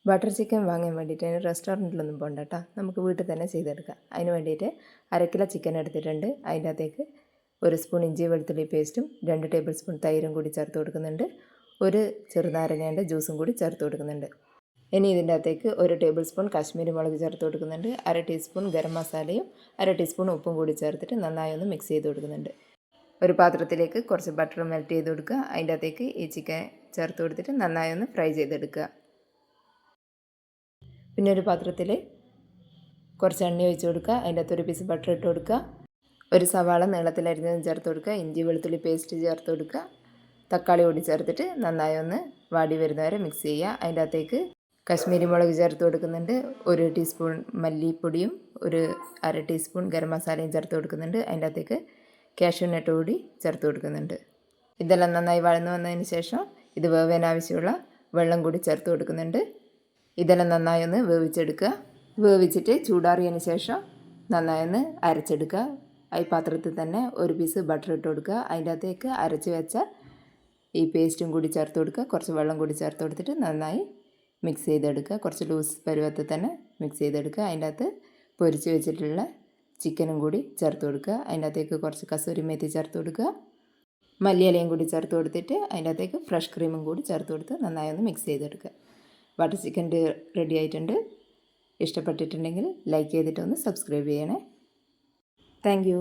Butter chicken വാങ്ങാൻ വേണ്ടിയിട്ട് അതിന് റെസ്റ്റോറൻറ്റിലൊന്നും പോകണ്ട കേട്ടോ, നമുക്ക് വീട്ടിൽ തന്നെ ചെയ്തെടുക്കാം. അതിന് വേണ്ടിയിട്ട് 1/2 കിലോ ചിക്കൻ എടുത്തിട്ടുണ്ട്. അതിൻ്റെ അകത്തേക്ക് 1 സ്പൂൺ ഇഞ്ചി വെളുത്തുള്ളി പേസ്റ്റും 2 ടേബിൾ സ്പൂൺ തൈരും കൂടി ചേർത്ത് കൊടുക്കുന്നുണ്ട്. 1 ചെറുനാരങ്ങേൻ്റെ ജ്യൂസും കൂടി ചേർത്ത് കൊടുക്കുന്നുണ്ട്. ഇനി ഇതിൻ്റെ അകത്തേക്ക് 1 ടേബിൾ സ്പൂൺ കാശ്മീരി മുളക് ചേർത്ത് കൊടുക്കുന്നുണ്ട്. 1/2 ടീസ്പൂൺ ഗരം മസാലയും 1/2 ടീസ്പൂൺ ഉപ്പും കൂടി ചേർത്തിട്ട് നന്നായി ഒന്ന് മിക്സ് ചെയ്ത് കൊടുക്കുന്നുണ്ട്. ഒരു പാത്രത്തിലേക്ക് കുറച്ച് ബട്ടർ മെൽറ്റ് ചെയ്ത് കൊടുക്കുക. അതിൻ്റെ അകത്തേക്ക് ഈ ചിക്കൻ ചേർത്ത് കൊടുത്തിട്ട് നന്നായി ഒന്ന് ഫ്രൈ ചെയ്തെടുക്കുക. പിന്നെ ഒരു പാത്രത്തിൽ കുറച്ച് എണ്ണ ഒഴിച്ച് കൊടുക്കുക. അതിൻ്റെ അകത്ത് 1 പീസ് ബട്ടർ ഇട്ട് കൊടുക്കുക. 1 സവാള നീളത്തിലരിഞ്ഞത് ചേർത്ത് കൊടുക്കുക. ഇഞ്ചി വെളുത്തുള്ളി പേസ്റ്റ് ചേർത്ത് കൊടുക്കുക. തക്കാളി കൂടി ചേർത്തിട്ട് നന്നായി ഒന്ന് വാടി വരുന്നവരെ മിക്സ് ചെയ്യുക. അതിൻ്റെ അകത്തേക്ക് കാശ്മീരി മുളക് ചേർത്ത് കൊടുക്കുന്നുണ്ട്. 1 ടീസ്പൂൺ മല്ലിപ്പൊടിയും 1/2 ടീസ്പൂൺ ഗരം മസാലയും ചേർത്ത് കൊടുക്കുന്നുണ്ട്. അതിൻ്റെ അകത്തേക്ക് കാഷ്യൂ നട്ട് കൂടി ചേർത്ത് കൊടുക്കുന്നുണ്ട്. ഇതെല്ലാം നന്നായി വഴന്നു വന്നതിന് ശേഷം ഇത് വേവാൻ ആവശ്യമുള്ള വെള്ളം കൂടി ചേർത്ത് കൊടുക്കുന്നുണ്ട്. ഇതെല്ലാം നന്നായി ഒന്ന് വേവിച്ചെടുക്കുക. വേവിച്ചിട്ട് ചൂടാറിയതിന് ശേഷം നന്നായി ഒന്ന് അരച്ചെടുക്കുക. ഈ പാത്രത്തിൽ തന്നെ 1 പീസ് ബട്ടർ ഇട്ട് കൊടുക്കുക. അതിൻ്റെ അകത്തേക്ക് അരച്ച് വെച്ച ഈ പേസ്റ്റും കൂടി ചേർത്ത് കൊടുക്കുക. കുറച്ച് വെള്ളം കൂടി ചേർത്ത് കൊടുത്തിട്ട് നന്നായി മിക്സ് ചെയ്തെടുക്കുക. കുറച്ച് ലൂസ് പരുവത്തിൽ തന്നെ മിക്സ് ചെയ്തെടുക്കുക. അതിൻ്റെ അകത്ത് പൊരിച്ച് വെച്ചിട്ടുള്ള ചിക്കനും കൂടി ചേർത്ത് കൊടുക്കുക. അതിൻ്റെ അകത്തേക്ക് കുറച്ച് കസൂരി മേത്തി ചേർത്ത് കൊടുക്കുക. മല്ലിയിലയും കൂടി ചേർത്ത് കൊടുത്തിട്ട് അതിൻ്റെ അകത്തേക്ക് ഫ്രഷ് ക്രീമും കൂടി ചേർത്ത് കൊടുത്ത് നന്നായി ഒന്ന് മിക്സ് ചെയ്തെടുക്കുക. ബട്ടർ ചിക്കൻ റെഡി ആയിട്ടുണ്ട്. ഇഷ്ടപ്പെട്ടിട്ടുണ്ടെങ്കിൽ ലൈക്ക് ചെയ്തിട്ടൊന്ന് സബ്സ്ക്രൈബ് ചെയ്യണേ. Thank you.